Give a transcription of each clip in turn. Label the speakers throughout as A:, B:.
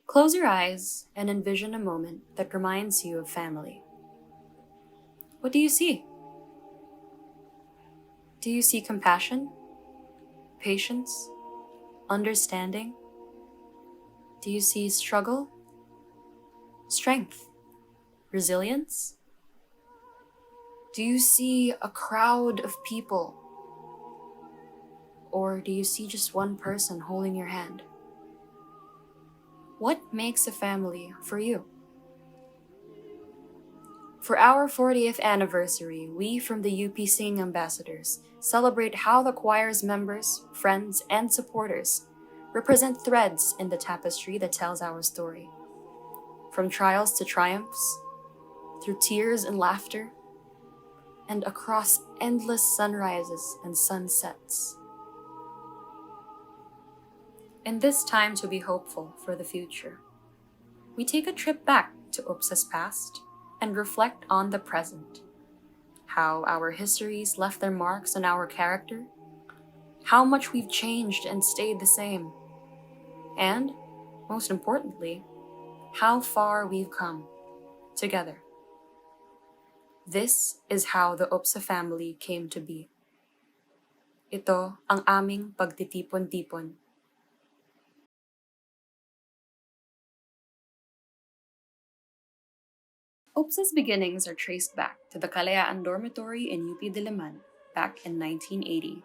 A: Close your eyes and envision a moment that reminds you of family. What do you see? Do you see compassion, patience, understanding? Do you see struggle, strength, resilience? Do you see a crowd of people? Or do you see just one person holding your hand? What makes a family for you? For our 40th anniversary, we from the UP Singing Ambassadors celebrate how the choir's members, friends, and supporters represent threads in the tapestry that tells our story. From trials to triumphs, through tears and laughter, and across endless sunrises and sunsets. In this time to be hopeful for the future, we take a trip back to UPSA's past and reflect on the present. How our histories left their marks on our character, how much we've changed and stayed the same, and, most importantly, how far we've come together. This is how the UPSA family came to be. Ito ang aming pagtitipon-tipon. UPSA's beginnings are traced back to the Kalayaan dormitory in UP Diliman back in 1980,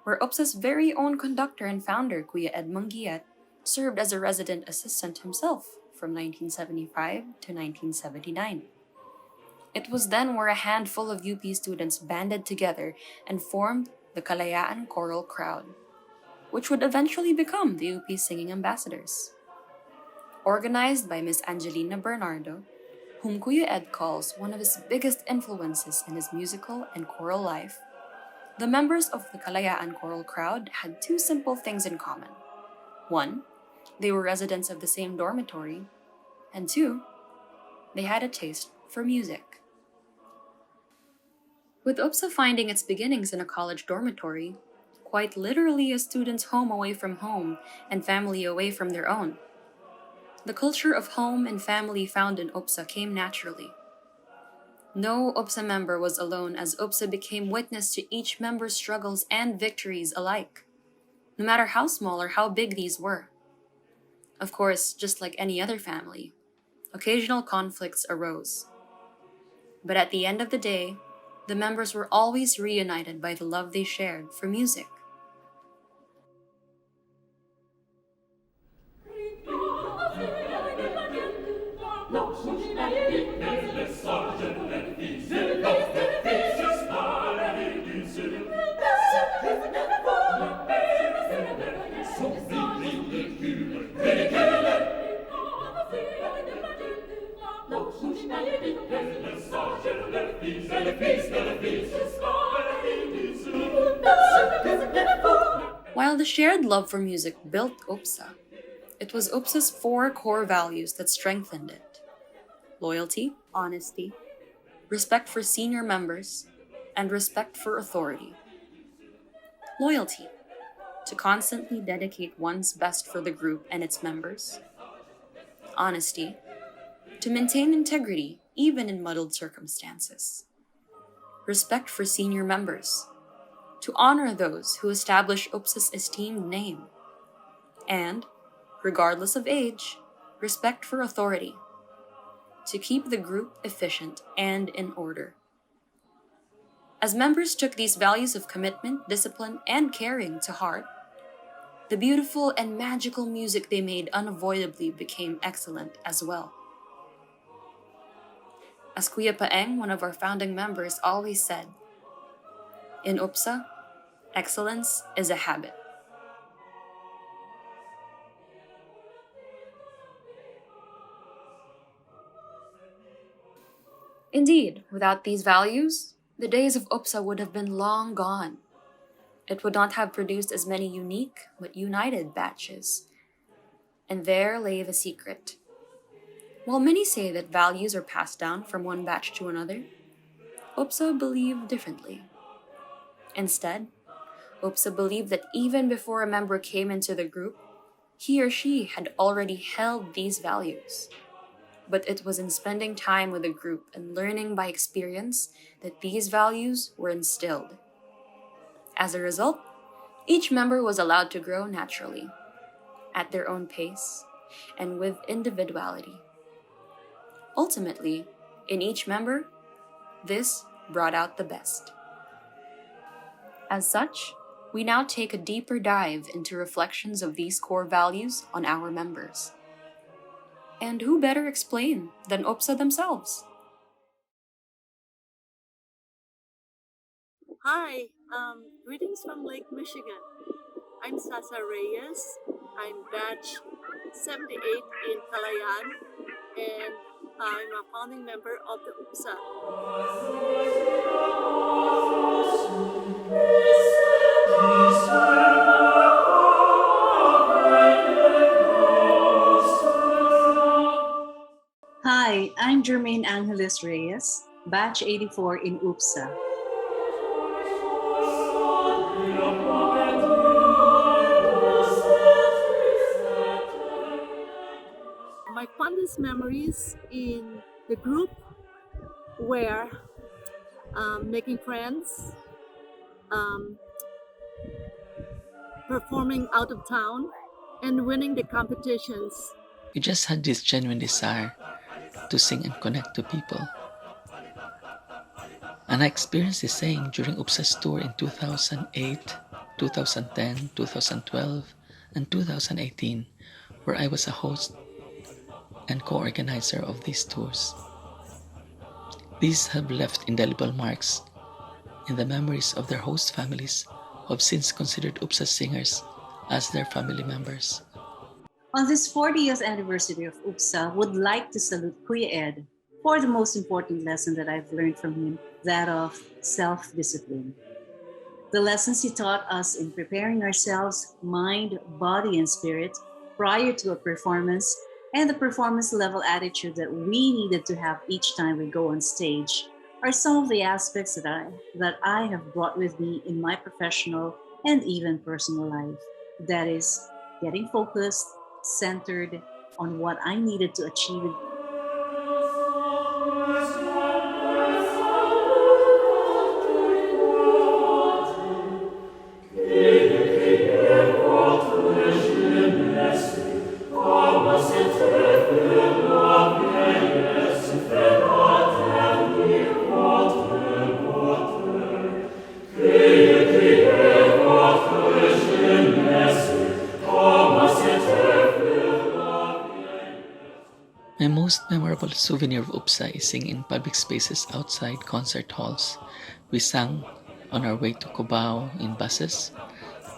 A: where UPSA's very own conductor and founder, Kuya Ed Manguiat, served as a resident assistant himself from 1975 to 1979. It was then where a handful of UP students banded together and formed the Kalayaan choral crowd, which would eventually become the UP Singing Ambassadors. Organized by Miss Angelina Bernardo, whom Kuya Ed calls one of his biggest influences in his musical and choral life, the members of the Kalayaan choral crowd had two simple things in common. One, they were residents of the same dormitory, and two, they had a taste for music. With UPSA finding its beginnings in a college dormitory, quite literally a student's home away from home and family away from their own, the culture of home and family found in UPSA came naturally. No UPSA member was alone as UPSA became witness to each member's struggles and victories alike, no matter how small or how big these were. Of course, just like any other family, occasional conflicts arose. But at the end of the day, the members were always reunited by the love they shared for music. While the shared love for music built UPSA, it was UPSA's 4 core values that strengthened it: loyalty, honesty, respect for senior members, and respect for authority. Loyalty, to constantly dedicate one's best for the group and its members. Honesty, to maintain integrity even in muddled circumstances. Respect for senior members, to honor those who establish UPSA's esteemed name. And, regardless of age, respect for authority, to keep the group efficient and in order. As members took these values of commitment, discipline, and caring to heart, the beautiful and magical music they made unavoidably became excellent as well. As Kuya Paeng, one of our founding members, always said, in UPSA, excellence is a habit. Indeed, without these values, the days of UPSA would have been long gone. It would not have produced as many unique but united batches. And there lay the secret. While many say that values are passed down from one batch to another, UPSA believed differently. Instead, UPSA believed that even before a member came into the group, he or she had already held these values. But it was in spending time with the group and learning by experience that these values were instilled. As a result, each member was allowed to grow naturally, at their own pace, and with individuality. Ultimately, in each member, this brought out the best. As such, we now take a deeper dive into reflections of these core values on our members. And who better explain than UPSA themselves?
B: Hi, greetings from Lake Michigan. I'm Sasa Reyes. I'm batch 78 in Kalayaan, and I'm a founding member of the UPSA.
C: Hi, I'm Jermaine Angeles Reyes, batch 84 in UPSA.
B: My fondest memories in the group were making friends, um, performing out of town, and winning the competitions.
D: We just had this genuine desire to sing and connect to people. And I experienced this saying during UPSA's tour in 2008, 2010, 2012, and 2018, where I was a host and co-organizer of these tours. These have left indelible marks in the memories of their host families who have since considered UPSA singers as their family members.
C: On this 40th anniversary of UPSA, would like to salute Kuya Ed for the most important lesson that I've learned from him, that of self-discipline. The lessons he taught us in preparing ourselves, mind, body, and spirit prior to a performance, and the performance level attitude that we needed to have each time we go on stage are some of the aspects that I have brought with me in my professional and even personal life. That is, getting focused, centered on what I needed to achieve.
D: My most memorable souvenir of UPSA is singing in public spaces outside concert halls. We sang on our way to Cubao in buses,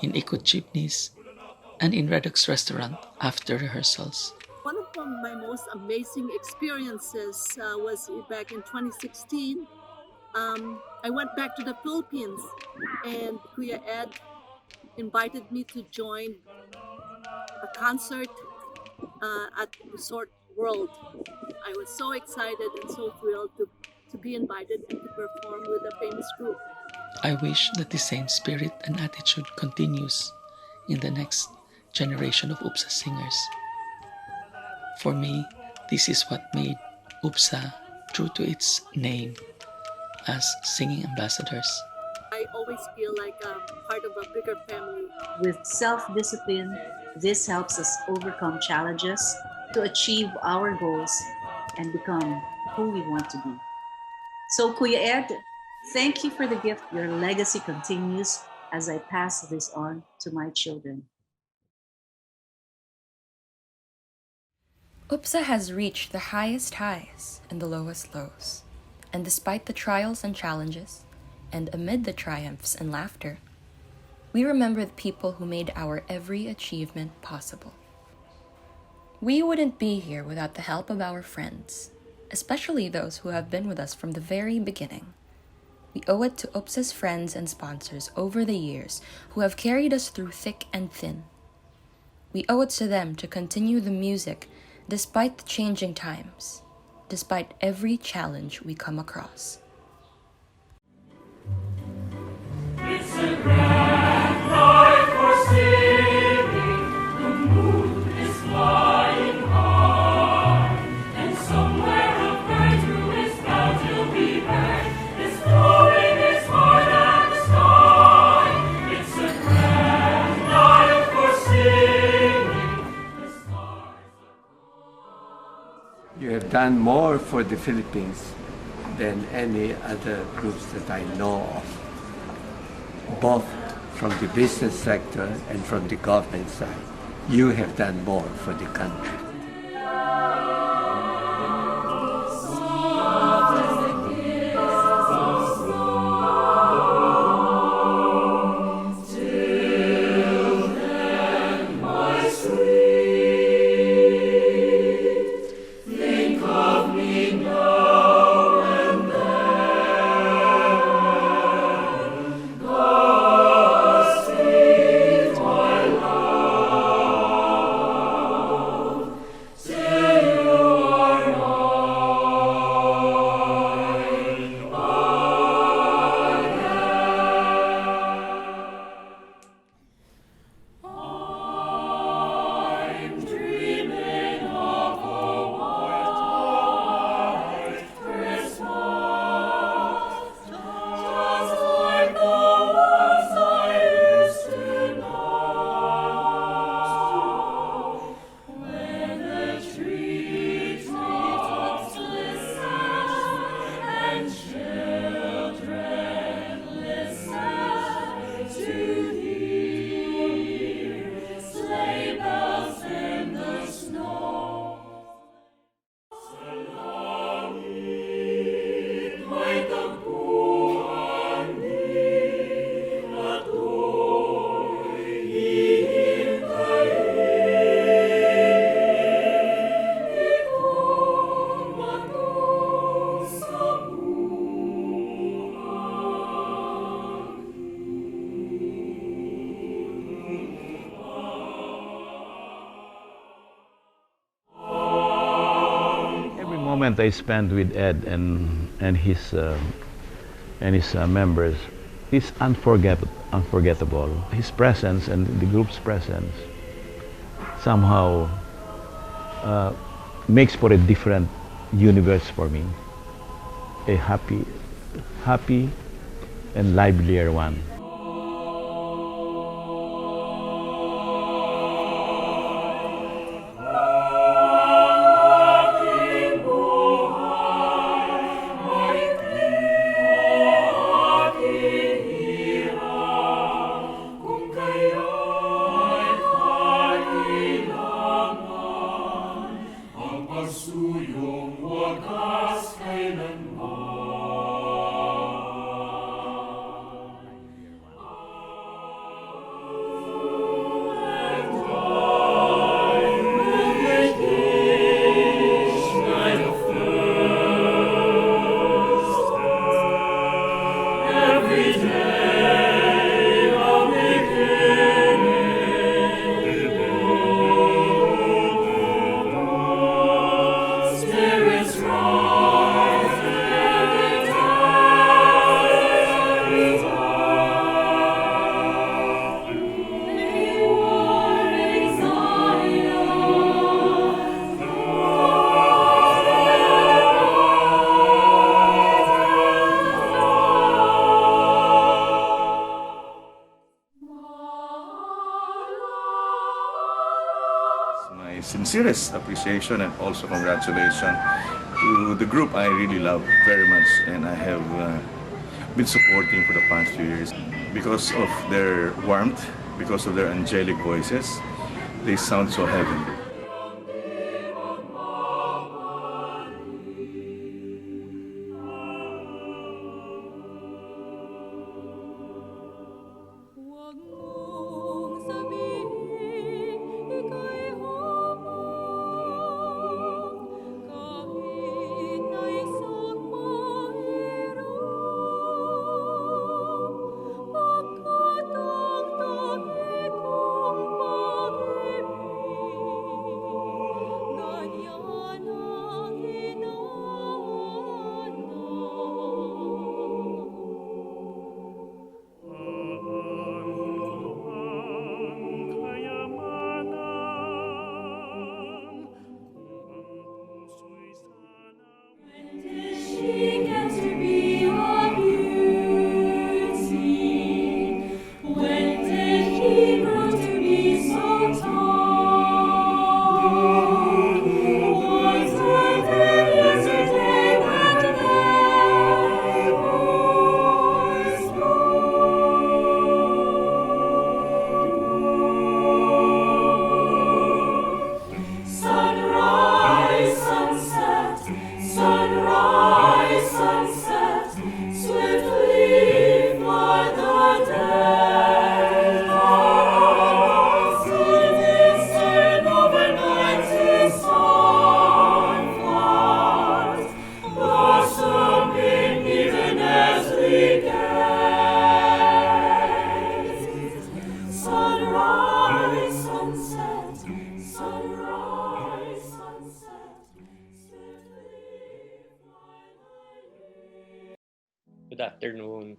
D: in eco jeepneys, and in Redux restaurant after rehearsals.
B: One of my most amazing experiences was back in 2016. I went back to the Philippines, and Kuya Ed invited me to join a concert at Resort World. I was so excited and so thrilled to be invited and to perform with a famous group.
D: I wish that the same spirit and attitude continues in the next generation of UPSA singers. For me, this is what made UPSA true to its name as singing ambassadors.
B: I always feel like I'm part of a bigger family.
C: With self-discipline, this helps us overcome challenges to achieve our goals and become who we want to be. So Kuya Ed, thank you for the gift. Your legacy continues as I pass this on to my children.
A: UPSA has reached the highest highs and the lowest lows. And despite the trials and challenges, and amid the triumphs and laughter, we remember the people who made our every achievement possible. We wouldn't be here without the help of our friends, especially those who have been with us from the very beginning. We owe it to UPSA's friends and sponsors over the years who have carried us through thick and thin. We owe it to them to continue the music despite the changing times, despite every challenge we come across.
E: It's a grand night for singing, the moon You have done more for the Philippines than any other groups that I know of, both from the business sector and from the government side. You have done more for the country.
F: Moment I spent with Ed and his members is unforgettable. His presence and the group's presence somehow makes for a different universe for me, a happy and livelier one.
G: My sincerest appreciation and also congratulations to the group I really love very much, and I have been supporting for the past few years because of their warmth, because of their angelic voices. They sound so heavenly.
H: Good afternoon.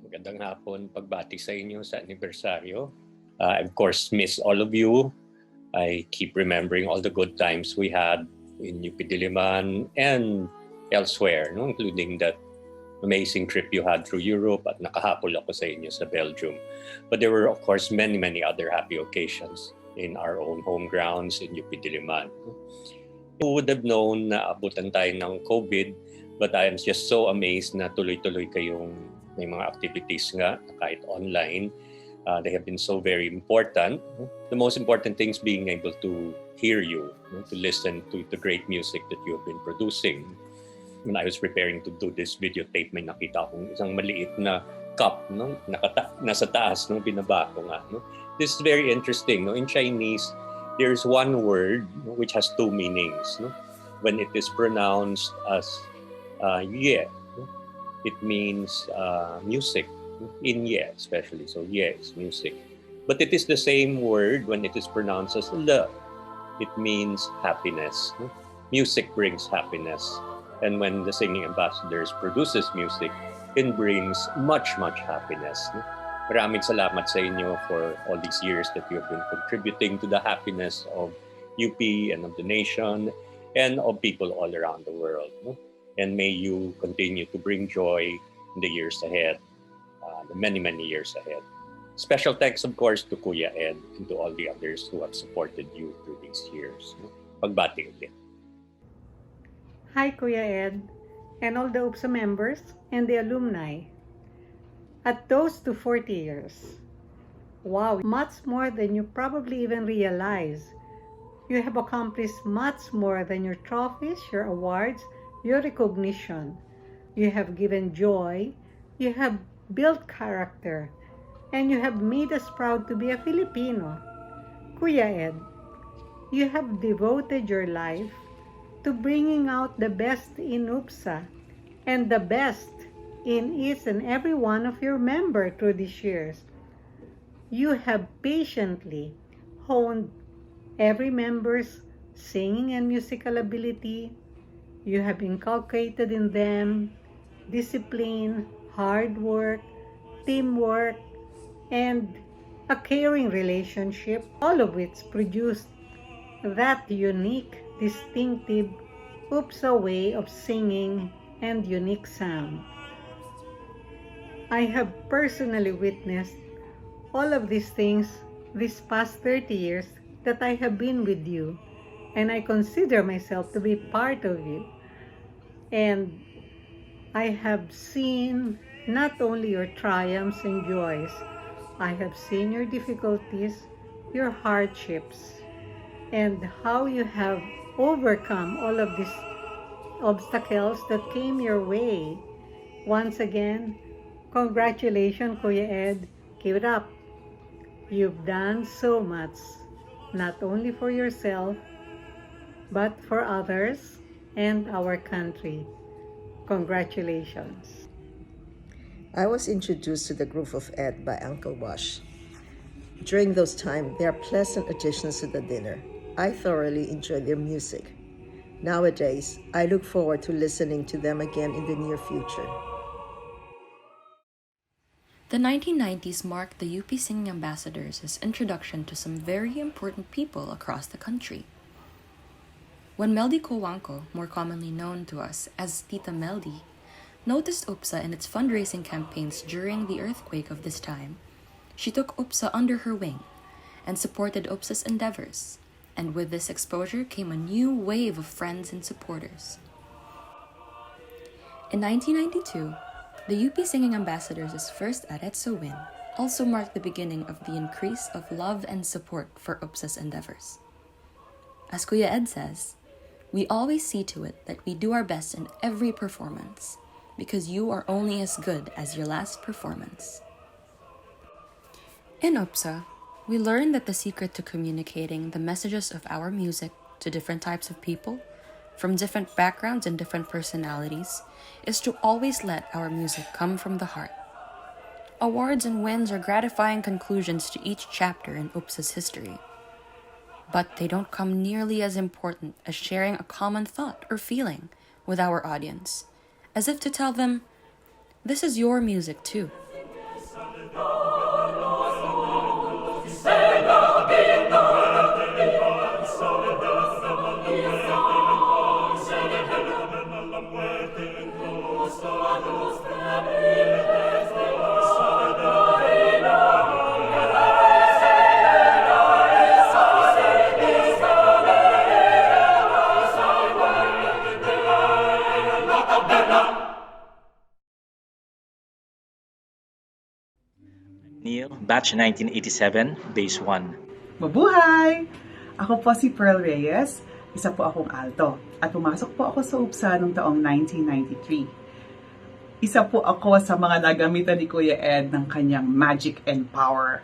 H: Magandang hapon, pagbati sa inyo sa anibersaryo. I of course miss all of you. I keep remembering all the good times we had in UP Diliman and elsewhere, no? Including that amazing trip you had through Europe at nakahapol ako sa inyo sa Belgium. But there were of course many other happy occasions in our own home grounds in UP Diliman. Who would have known na abutan tayo ng COVID, but I am just so amazed na tuloy-tuloy kayong may mga activities nga kahit online. They have been so very important. The most important thing is being able to hear you, to listen to the great music that you have been producing. When I was preparing to do this videotape, may nakita akong isang maliit na cup, no? Nasa taas, no? Binaba ko nga. No? This is very interesting. No? In Chinese, there's one word which has two meanings. No? When it is pronounced as ye, no? It means music. In ye especially, so ye is music. But it is the same word when it is pronounced as le. It means happiness. No? Music brings happiness. And when the singing ambassadors produces music, it brings much happiness. No? Maraming salamat sa inyo for all these years that you have been contributing to the happiness of UP and of the nation and of people all around the world. No? And may you continue to bring joy in the years ahead. The many years ahead. Special thanks, of course, to Kuya Ed and to all the others who have supported you through these years. Pagbati ulit.
I: Hi, Kuya Ed, and all the UPSA members and the alumni. At those to 40 years. Wow, much more than you probably even realize. You have accomplished much more than your trophies, your awards, your recognition. You have given joy. You have built character, and you have made us proud to be a Filipino. Kuya Ed, you have devoted your life to bringing out the best in UPSA and the best in each and every one of your members through these years. You have patiently honed every member's singing and musical ability. You have inculcated in them discipline, hard work, teamwork, and a caring relationship, all of which produced that unique, distinctive UPSA way of singing and unique sound. I have personally witnessed all of these things these past 30 years that I have been with you, and I consider myself to be part of you. And I have seen not only your triumphs and joys, I have seen your difficulties, your hardships, and how you have overcome all of these obstacles that came your way. Once again, congratulations, Kuya Ed. Keep it up. You've done so much, not only for yourself, but for others and our country. Congratulations.
J: I was introduced to the group of Ed by Uncle Wash. During those times, they are pleasant additions to the dinner. I thoroughly enjoy their music. Nowadays, I look forward to listening to them again in the near future.
A: The 1990s marked the UP Singing Ambassadors' introduction to some very important people across the country. When Meldy Cowanco, more commonly known to us as Tita Meldy, noticed UPSA in its fundraising campaigns during the earthquake of this time, she took UPSA under her wing and supported UPSA's endeavors, and with this exposure came a new wave of friends and supporters. In 1992, the UP Singing Ambassadors' first Arezzo win also marked the beginning of the increase of love and support for UPSA's endeavors. As Kuya Ed says, we always see to it that we do our best in every performance, because you are only as good as your last performance. In UPSA, we learned that the secret to communicating the messages of our music to different types of people, from different backgrounds and different personalities, is to always let our music come from the heart. Awards and wins are gratifying conclusions to each chapter in UPSA's history, but they don't come nearly as important as sharing a common thought or feeling with our audience, as if to tell them, This is your music too.
K: Neil, batch 1987, base 1.
L: Mabuhay! Ako po si Pearl Reyes, isa po akong alto, at pumasok po ako sa UPSA noong taong 1993. Isa po ako sa mga nagamitan ni Kuya Ed ng kanyang magic and power.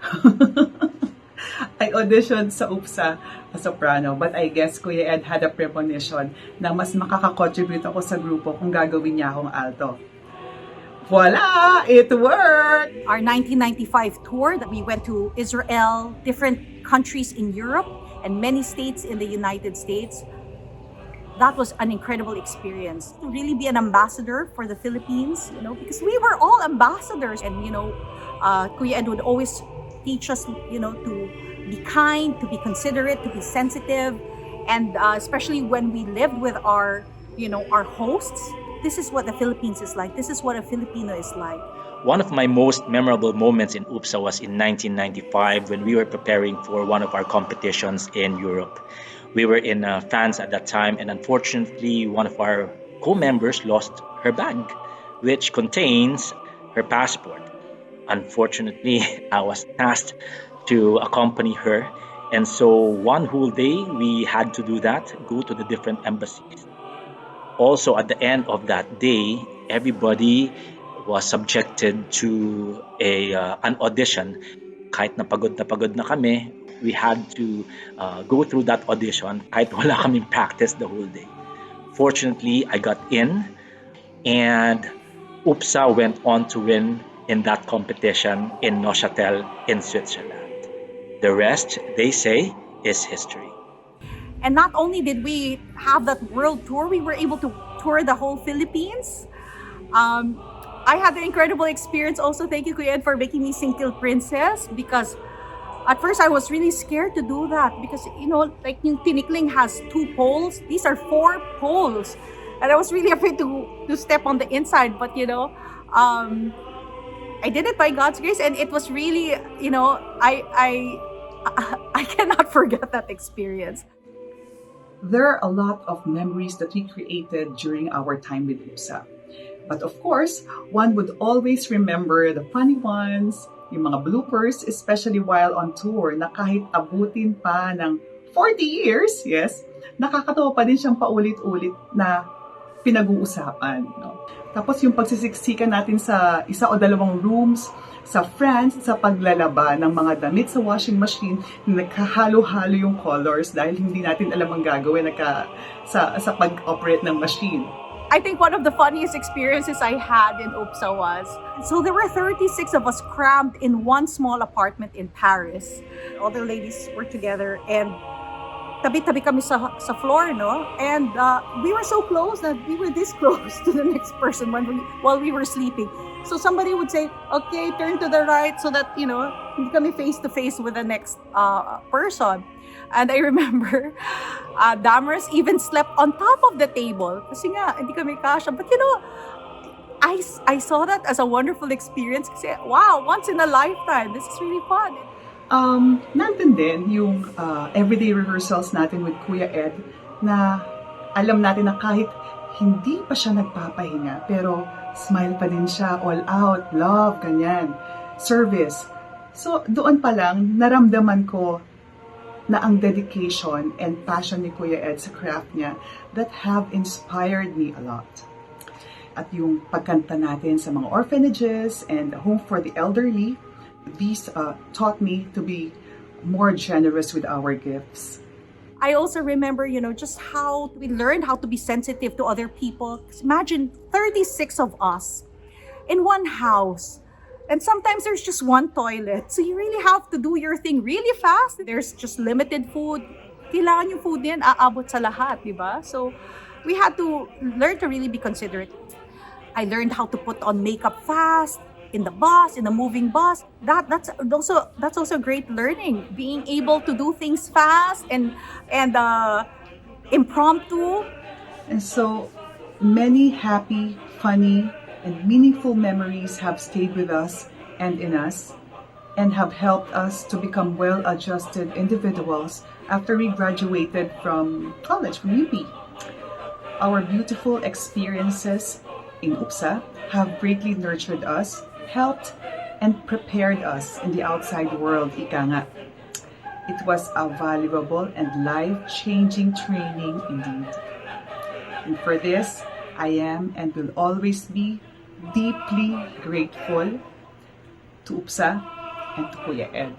L: I auditioned sa UPSA as soprano, but I guess Kuya Ed had a premonition na mas makakakontribute ako sa grupo kung gagawin niya akong alto. Voila! It worked!
M: Our 1995 tour that we went to Israel, different countries in Europe, and many states in the United States. That was an incredible experience. To really be an ambassador for the Philippines, because we were all ambassadors. And, Kuya Ed would always teach us, to be kind, to be considerate, to be sensitive. And especially when we lived with our hosts, this is what the Philippines is like. This is what a Filipino is like.
K: One of my most memorable moments in UPSA was in 1995 when we were preparing for one of our competitions in Europe. We were in France at that time, and unfortunately, one of our co-members lost her bag, which contains her passport. Unfortunately, I was tasked to accompany her, and so one whole day we had to do that, go to the different embassies. Also, at the end of that day, everybody was subjected to an audition. Kahit na pagod na kami, we had to go through that audition kahit wala kaming practice the whole day. Fortunately, I got in, and UPSA went on to win in that competition in Neuchâtel in Switzerland. The rest, they say, is history.
M: And not only did we have that world tour, we were able to tour the whole Philippines. I had an incredible experience also. Thank you, Kuya Ed, for making me sing Till Princess, because at first I was really scared to do that because, like yung tinikling has 2 poles. These are 4 poles. And I was really afraid to step on the inside. But, I did it by God's grace, and it was really, I cannot forget that experience.
L: There are a lot of memories that we created during our time with UPSA. But of course, one would always remember the funny ones, yung mga bloopers, especially while on tour, na kahit abutin pa ng 40 years, yes, nakakatawa pa din siyang paulit-ulit na pinag-uusapan. No? Tapos yung pagsisiksikan natin sa 1 o 2 rooms, sa France, sa paglalaba ng mga damit sa washing machine, nagkahalo-halo yung colors dahil hindi natin alam ang gagawin sa pag-operate ng machine.
M: I think one of the funniest experiences I had in UPSA was, so there were 36 of us crammed in one small apartment in Paris. All the ladies were together, and tabi-tabi kami sa floor, no? And we were so close that we were this close to the next person while we were sleeping. So somebody would say, okay, turn to the right so that, hindi kami face-to-face with the next person. And I remember, Damaris even slept on top of the table. Kasi nga, hindi kami kasha. But I saw that as a wonderful experience. Kasi, wow, once in a lifetime. This is really fun.
L: Nandun din yung everyday rehearsals natin with Kuya Ed na alam natin na kahit hindi pa siya nagpapahinga, pero smile pa din siya, all out, love, ganyan, service. So, doon pa lang, naramdaman ko na ang dedication and passion ni Kuya Ed sa craft niya that have inspired me a lot. At yung pagkanta natin sa mga orphanages and home for the elderly, these taught me to be more generous with our gifts.
M: I also remember, just how we learned how to be sensitive to other people. Imagine 36 of us in one house. And sometimes there's just one toilet. So you really have to do your thing really fast. There's just limited food. Kailangan yung food din aabot sa lahat, di ba? So we had to learn to really be considerate. I learned how to put on makeup fast in the bus, in the moving bus. That's also great learning. Being able to do things fast and impromptu.
L: And so many happy, funny, and meaningful memories have stayed with us and in us, and have helped us to become well-adjusted individuals after we graduated from college, from UP. Our beautiful experiences in UPSA have greatly nurtured us, helped, and prepared us in the outside world, ika nga. It was a valuable and life-changing training indeed. And for this, I am and will always be deeply grateful to UPSA and to Kuya Ed.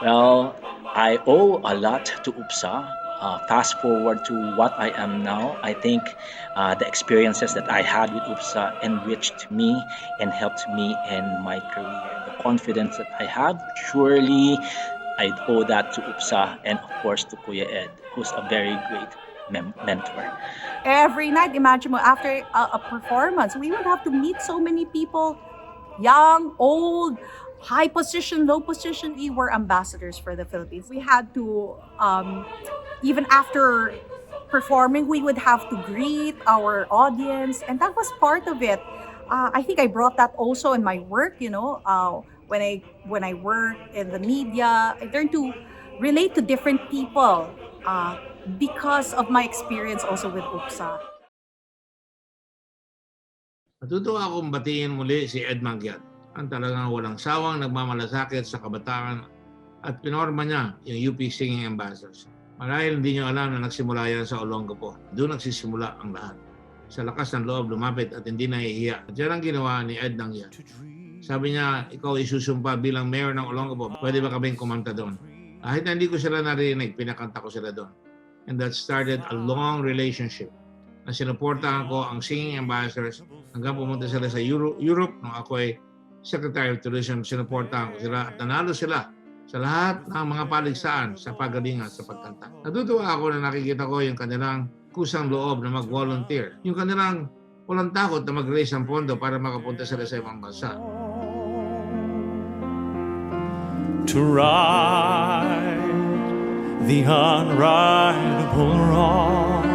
K: Well, I owe a lot to UPSA. Fast forward to what I am now, I think the experiences that I had with UPSA enriched me and helped me in my career. The confidence that I have, surely I owe that to UPSA and of course to Kuya Ed, who's a very great mentor.
M: Every night, imagine mo, after a performance, we would have to meet so many people, young, old, high position, low position. We were ambassadors for the Philippines. We had to, even after performing, we would have to greet our audience, and that was part of it. I think I brought that also in my work, when I work in the media. I learned to relate to different people because of my experience also with UPSA.
N: Natutuwa akong batiin muli si Ed Manguiat, ang talagang walang sawang nagmamalasakit sa kabataan at pinorma niya yung UP Singing Ambassadors. Marahil hindi niyo alam na nagsimula yan sa Olongapo. Doon nagsisimula ang lahat. Sa lakas ng loob, lumapit at hindi nahihiya. At yan ang ginawa ni Ed Manguiat. Sabi niya, ikaw isusumpa bilang mayor ng Olongapo. Pwede ba kaming kumanta doon? Kahit na hindi ko sila narinig, pinakanta ko sila doon. And that started a long relationship na sinuportahan ko ang Singing Ambassadors hanggang pumunta sila sa Europe nung ako ay Secretary of Tourism. Sinuportahan ko sila at nanalo sila sa lahat ng mga paligsahan sa pagalingan sa pagkanta. Natutuwa ako na nakikita ko yung kanilang kusang loob na mag-volunteer. Yung kanilang walang takot na mag-raise ng pondo para makapunta sila sa ibang bansa.
O: To right the unrightable wrong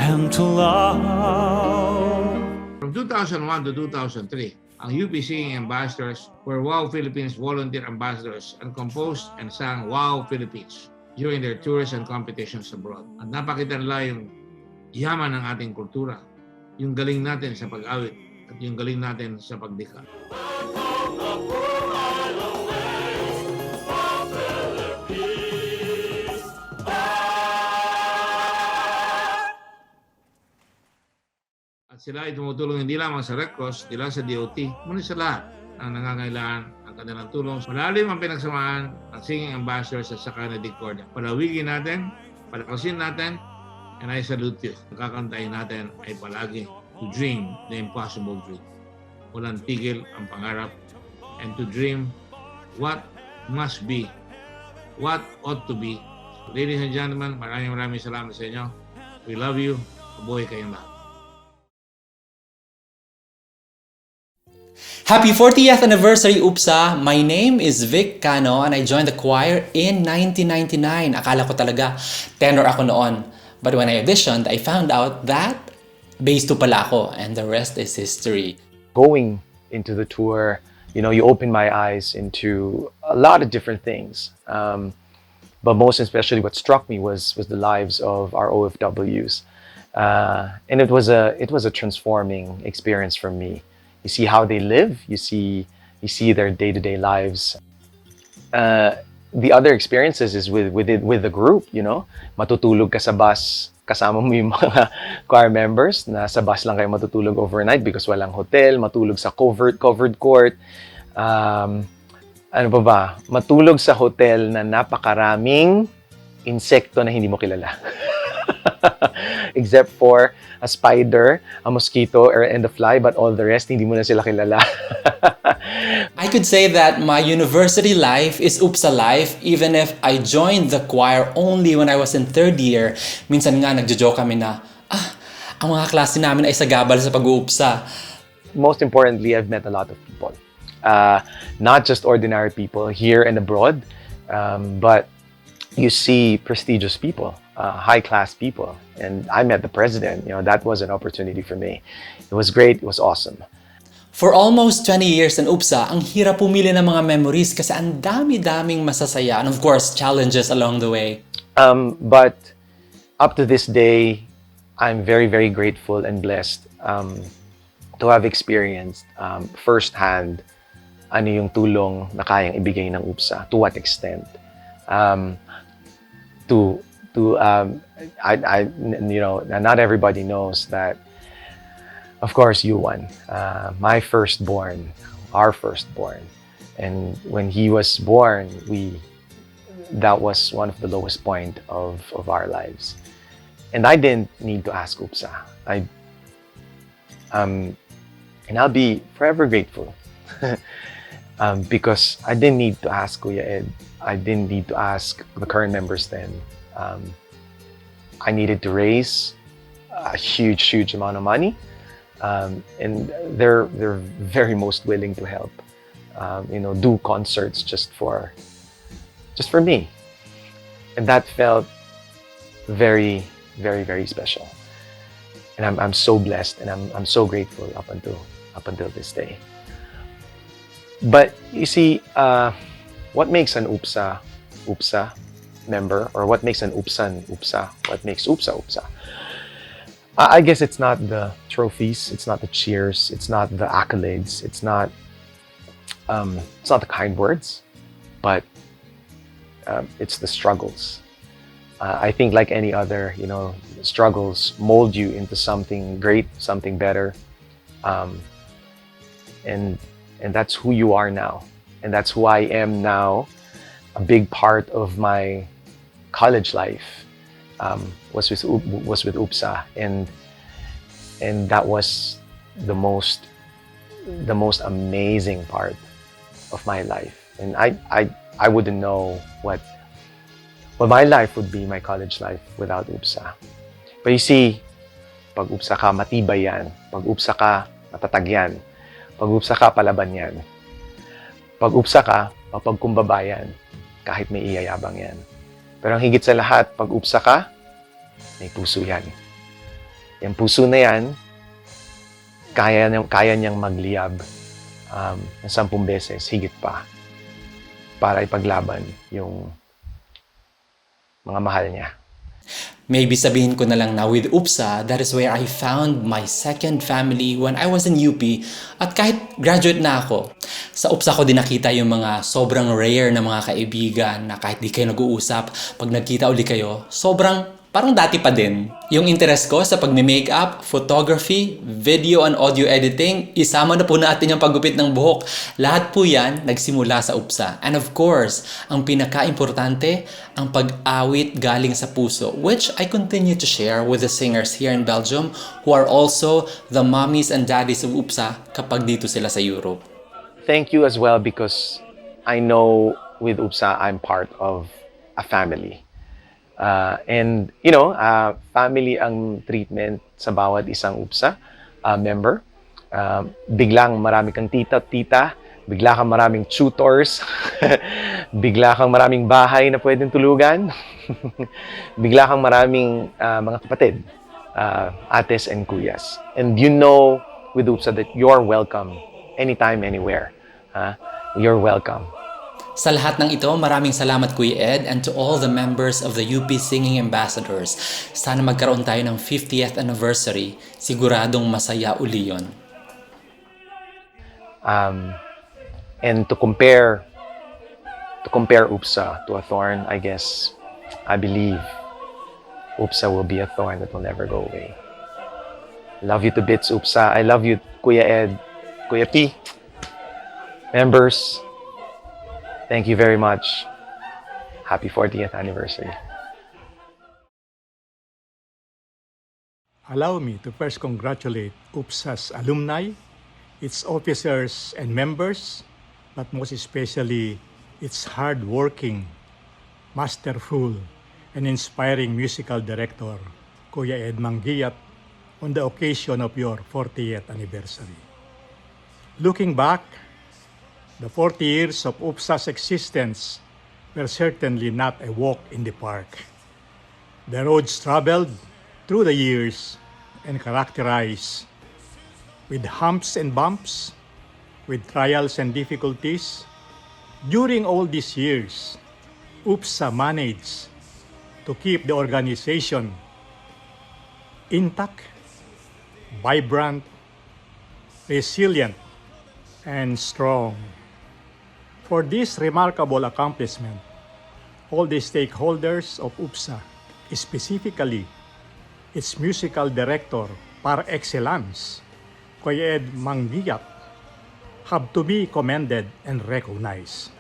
O: and to love.
N: From 2001 to 2003, ang UP Singing Ambassadors were WOW Philippines Volunteer Ambassadors and composed and sang WOW Philippines during their tours and competitions abroad. At napakita nila yung yaman ng ating kultura, yung galing natin sa pag-awit at yung galing natin sa pagdika. At sila ay tumutulong hindi lamang sa Red Cross, hindi lang sa DOT, ngunit sa lahat ang nangangailangan ng kanilang tulong. Malalim ang pinagsamaan ng Singing Ambassadors at saka na Discordia. Palawigin natin, palakasin natin, and I salute you. Ang kakantahin natin ay palagi to dream the impossible dream. Walang tigil ang pangarap, and to dream what must be, what ought to be. Ladies and gentlemen, maraming salamat sa inyo. We love you. Mabuhay kayong lahat.
P: Happy 40th anniversary, UPSA! My name is Vic Cano and I joined the choir in 1999. Akala ko talaga tenor ako noon. But when I auditioned, I found out that bass 2 pala ako, and the rest is history.
Q: Going into the tour, you opened my eyes into a lot of different things. But most especially what struck me was the lives of our OFWs. And it was a transforming experience for me. You see how they live, you see their day-to-day lives. The other experiences is with the group, matutulog ka sa bus, kasama mo yung mga choir members, na sa bus lang kayo matutulog overnight because walang hotel, matulog sa covered court. Ano pa ba? Matulog sa hotel na napakaraming insekto na hindi mo kilala. Except for a spider, a mosquito, and a fly, but all the rest, hindi mo na sila kilala.
P: I could say that my university life is UPSA life, even if I joined the choir only when I was in 3rd year. Minsan nga nagjo-joke kami na, Ang mga klase namin ay sagabal sa pag-uupsa.
Q: Most importantly, I've met a lot of people. Not just ordinary people here and abroad, but you see prestigious people, high-class people. And I met the president. That was an opportunity for me. It was great. It was awesome.
P: For almost 20 years in UPSA, ang hirap pumili ng mga memories kasi ang dami-daming masasaya and of course, challenges along the way.
Q: But up to this day, I'm very, very grateful and blessed to have experienced firsthand ano yung tulong na kayang ibigay ng UPSA, to what extent. Not everybody knows that, of course, Yuan, my firstborn, our firstborn, and when he was born, that was one of the lowest point of our lives. And I didn't need to ask UPSA. And I'll be forever grateful because I didn't need to ask Kuya Ed. I didn't need to ask the current members then. I needed to raise a huge amount of money. And they're very most willing to help. Do concerts just for me, and that felt very, very, very special. And I'm so blessed, and I'm so grateful up until this day. But you see, what makes an UPSA member, or what makes an UPSAN UPSA? What makes UPSA? I guess it's not the trophies, it's not the cheers, it's not the accolades, it's not the kind words, but it's the struggles. I think like any other, struggles mold you into something great, something better, and that's who you are now, and that's who I am now. A big part of my college life was with UPSA, and that was the most amazing part of my life. And I wouldn't know what my life would be, my college life, without UPSA. But you see, pag UPSA ka, matibay yan. Pag UPSA ka, matatag yan. Pag UPSA ka, palaban yan. Pag UPSA ka, mapagkumbaba yan. Kahit may iyayabang yan. Pero ang higit sa lahat, pag UPSA ka, may puso yan. Yung puso na yan, kaya niyang magliyab ng 10 beses, higit pa, para ipaglaban yung mga mahal niya.
P: Maybe sabihin ko na lang na with UPSA, that is where I found my second family when I was in UP. At kahit graduate na ako, sa UPSA ko din nakita yung mga sobrang rare na mga kaibigan na kahit di kayo nag-uusap, pag nagkita uli kayo, sobrang parang dati pa din. Yung interest ko sa pagme-makeup, photography, video and audio editing, isama na po natin yung paggupit ng buhok. Lahat po yan nagsimula sa UPSA. And of course, ang pinaka-importante, ang pag-awit galing sa puso, which I continue to share with the singers here in Belgium who are also the mommies and daddies of UPSA kapag dito sila sa Europe.
Q: Thank you as well, because I know with UPSA, I'm part of a family. And family ang treatment sa bawat isang UPSA member. Biglang marami kang tita, bigla kang maraming tutors, bigla kang maraming bahay na pwedeng tulugan, bigla kang maraming mga kapatid, ates and kuyas. And with UPSA that you're welcome anytime, anywhere. You're welcome.
P: Sa lahat ng ito, maraming salamat Kuya Ed, and to all the members of the UP Singing Ambassadors. Sana magkaroon tayo ng 50th anniversary. Siguradong masaya uli yun.
Q: And to compare UPSA to a thorn, I guess, I believe UPSA will be a thorn that will never go away. Love you to bits, UPSA. I love you, Kuya Ed, Kuya P, members. Thank you very much. Happy 40th anniversary.
R: Allow me to first congratulate UPSA's alumni, its officers and members, but most especially its hard-working, masterful, and inspiring musical director, Kuya Ed Manguiat, on the occasion of your 40th anniversary. Looking back, the 40 years of UPSA's existence were certainly not a walk in the park. The roads traveled through the years and characterized with humps and bumps, with trials and difficulties. During all these years, UPSA managed to keep the organization intact, vibrant, resilient, and strong. For this remarkable accomplishment, all the stakeholders of UPSA, specifically its musical director par excellence, Kuya Ed Manguiat, have to be commended and recognized.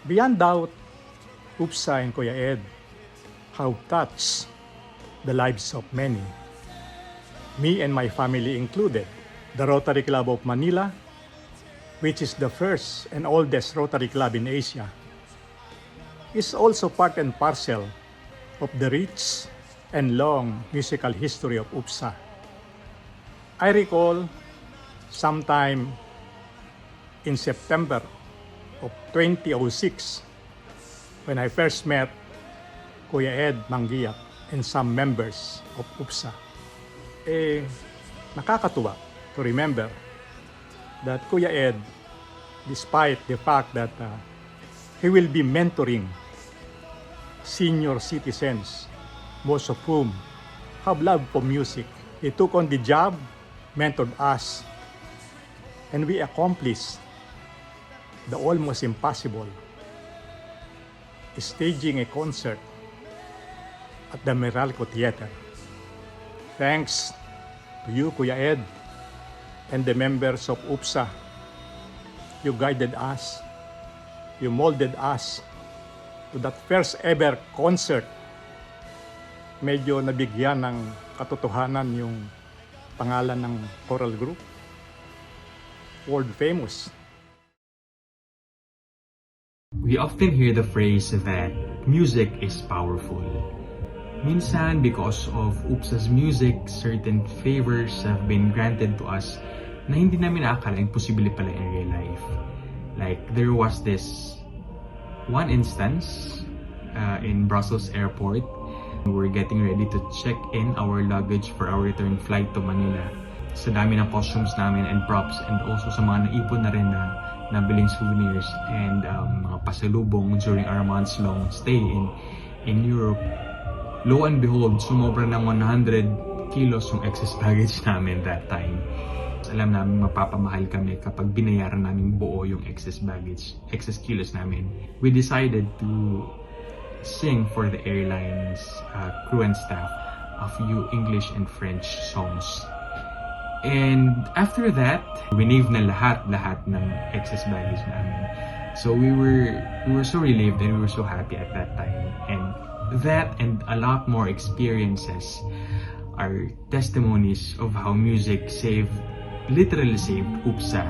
R: Beyond doubt, UPSA and Kuya Ed have touched the lives of many, me and my family included. The Rotary Club of Manila, which is the first and oldest Rotary Club in Asia, is also part and parcel of the rich and long musical history of UPSA. I recall sometime in September of 2006 when I first met Kuya Ed Manguiat and some members of UPSA. Nakakatuwa to remember that Kuya Ed, despite the fact that he will be mentoring senior citizens, most of whom have love for music, he took on the job, mentored us, and we accomplished the almost impossible, staging a concert at the Meralco Theater. Thanks to you, Kuya Ed, and the members of UPSA. You guided us, you molded us to that first ever concert. Medyo nabigyan ng katotohanan yung pangalan ng choral group. World famous.
S: We often hear the phrase that music is powerful. Minsan, because of UPSA's music, certain favors have been granted to us na hindi namin naakala imposible pala in real life. Like, there was this one instance in Brussels airport. We were getting ready to check in our luggage for our return flight to Manila. Sa dami ng costumes namin and props, and also sa mga naipon na rin na nabiling souvenirs and mga pasalubong during our months-long stay in Europe. Lo and behold, sumobra ng 100 kilos yung excess baggage namin that time. Alam namin mapapamahal kami kapag binayaran namin buo yung excess baggage, excess kilos namin. We decided to sing for the airline's crew and staff a few English and French songs. And after that, winave na lahat ng excess baggage namin. So we were so relieved and we were so happy at that time. And that and a lot more experiences are testimonies of how music literally saved UPSA.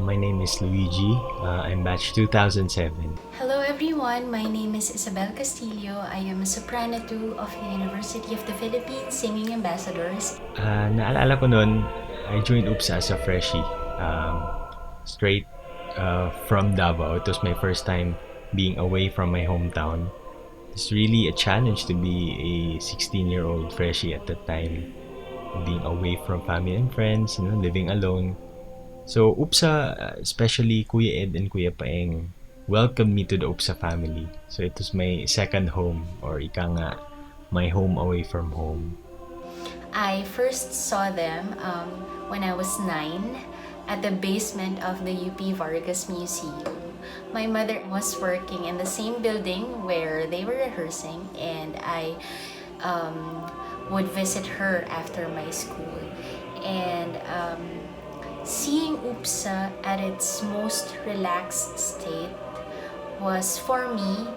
T: My name is Luigi. I'm batch 2007.
U: Hello everyone, my name is Isabel Castillo. I am a soprano 2 of the University of the Philippines Singing Ambassadors.
T: Naalala ko noon, I joined UPSA as a freshie. Straight from Davao. It was my first time being away from my hometown. It's really a challenge to be a 16-year-old freshie at that time. Being away from family and friends, living alone. So UPSA, especially Kuya Ed and Kuya Paeng, welcomed me to the UPSA family. So it was my second home, or ika nga, my home away from home.
U: I first saw them when I was 9 at the basement of the UP Vargas Museum. My mother was working in the same building where they were rehearsing, and I would visit her after my school. And seeing UPSA at its most relaxed state was for me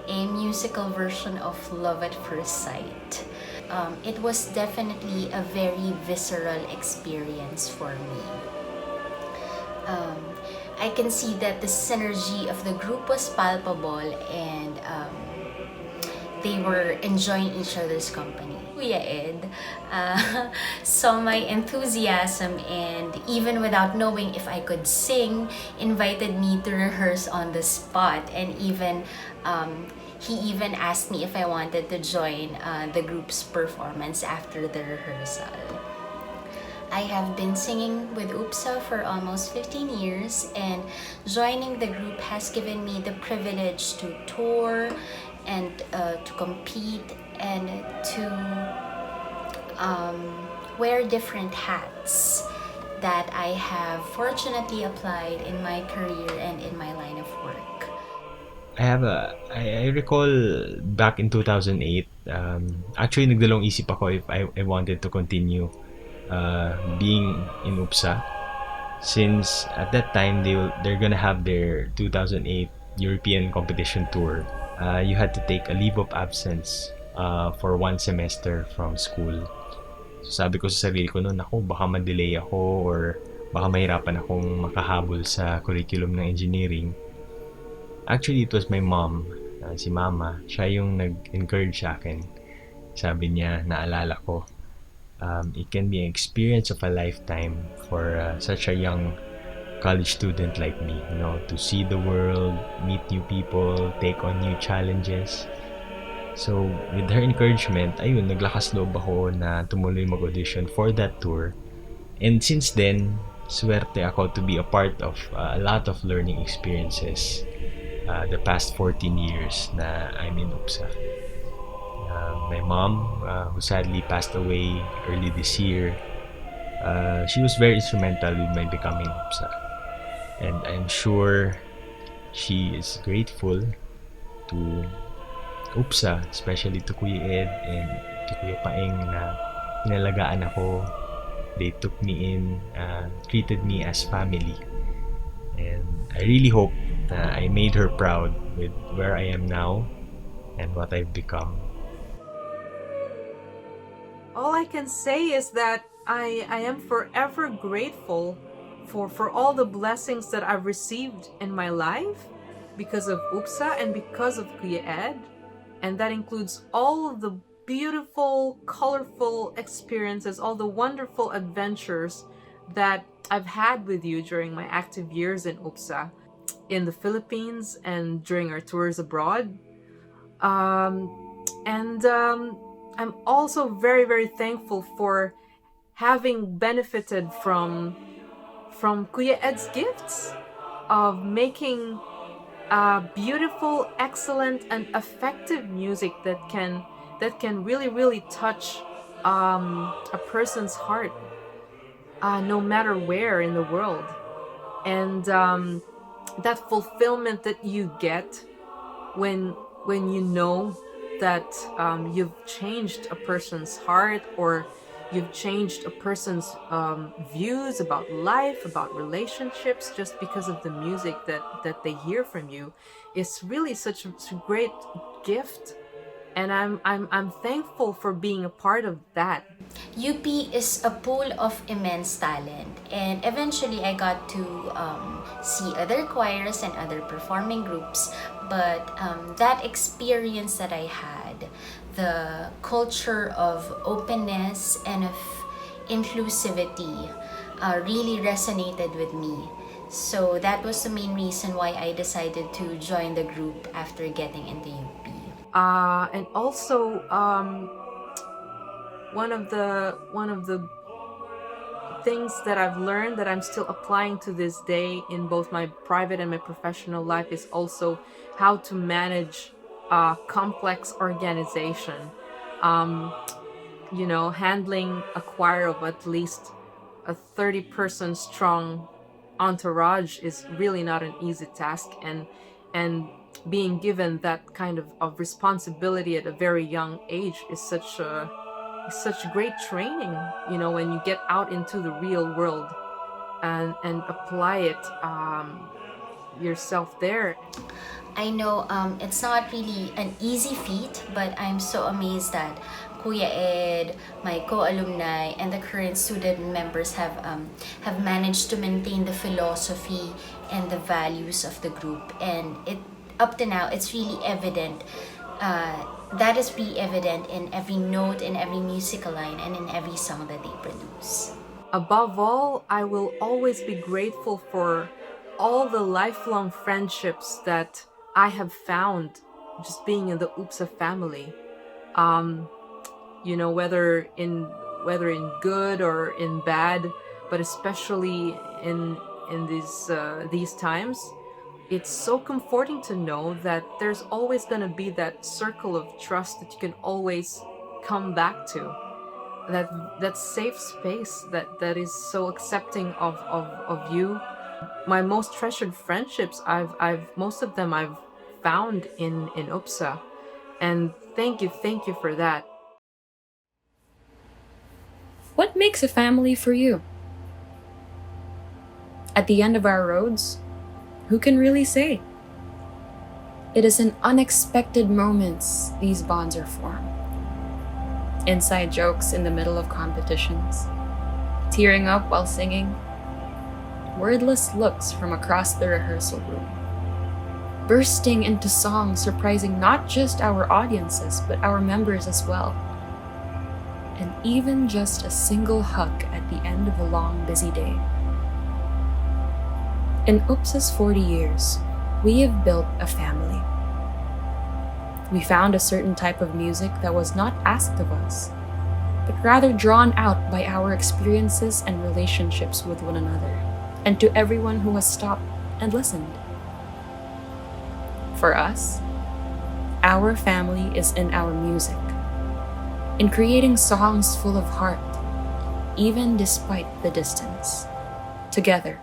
U: a musical version of Love at First Sight. It was definitely a very visceral experience for me. I can see that the synergy of the group was palpable, and they were enjoying each other's company. Kuya Ed saw my enthusiasm and even without knowing if I could sing, invited me to rehearse on the spot, and he even asked me if I wanted to join the group's performance after the rehearsal. I have been singing with UPSA for almost 15 years, and joining the group has given me the privilege to tour and to compete and to wear different hats that I have fortunately applied in my career and in my line of work.
T: I recall back in 2008, actually nagdalawang isip ako if I wanted to continue being in UPSA, since at that time they're gonna have their 2008 European competition tour. You had to take a leave of absence for 1 semester from school. So sabi ko sa sarili ko noon, ako baka ma-delay ako or baka mahirapan akong makahabol sa curriculum ng engineering. Actually, it was my mom, si mama. Siya yung nag-encourage sa akin. Sabi niya, naalala ko, it can be an experience of a lifetime for such a young college student like me, you know, to see the world, meet new people, take on new challenges. So with her encouragement, ayun, naglakas loob ako na tumuloy mag-audition for that tour. And since then, swerte ako to be a part of a lot of learning experiences the past 14 years na I'm in UPSA. My mom, who sadly passed away early this year, she was very instrumental with my becoming UPSA. And I'm sure she is grateful to UPSA, especially to Kuya Ed and to Kuya Paeng na inalagaan ako. They took me in, treated me as family. And I really hope that I made her proud with where I am now and what I've become.
D: All I can say is that I am forever grateful for all the blessings that I've received in my life because of UPSA and because of Kuya Ed. And that includes all of the beautiful, colorful experiences, all the wonderful adventures that I've had with you during my active years in UPSA, in the Philippines and during our tours abroad. I'm also very, very thankful for having benefited from Kuya Ed's gifts of making beautiful, excellent, and effective music that can really, really touch a person's heart, no matter where in the world. And that fulfillment that you get when you know that you've changed a person's heart, or you've changed a person's views about life, about relationships, just because of the music that they hear from you, is really such a great gift. And I'm thankful for being a part of that.
U: UP is a pool of immense talent, and eventually I got to see other choirs and other performing groups. But that experience that I had, the culture of openness and of inclusivity, really resonated with me. So that was the main reason why I decided to join the group after getting into UP.
D: And also, one of the things that I've learned that I'm still applying to this day in both my private and my professional life is also how to manage complex organization. Handling a choir of at least a 30-person strong entourage is really not an easy task, and being given that kind of responsibility at a very young age is such great training, when you get out into the real world and apply it yourself there.
U: I know it's not really an easy feat, but I'm so amazed that Kuya Ed, my co-alumni, and the current student members have managed to maintain the philosophy and the values of the group. And up to now, it's really evident that is be evident in every note, in every musical line, and in every song that they produce.
D: Above all, I will always be grateful for all the lifelong friendships that I have found just being in the UPSA family. Whether in good or in bad, but especially in these times, it's so comforting to know that there's always going to be that circle of trust that you can always come back to. That safe space that is so accepting of you. My most treasured friendships, most of them I've found in UPSA, and thank you for that.
A: What makes a family for you? At the end of our roads, who can really say? It is in unexpected moments these bonds are formed. Inside jokes in the middle of competitions, tearing up while singing, wordless looks from across the rehearsal room, bursting into songs surprising not just our audiences but our members as well, and even just a single hug at the end of a long, busy day. In UPSA's 40 years, we have built a family. We found a certain type of music that was not asked of us, but rather drawn out by our experiences and relationships with one another, and to everyone who has stopped and listened. For us, our family is in our music, in creating songs full of heart, even despite the distance. Together,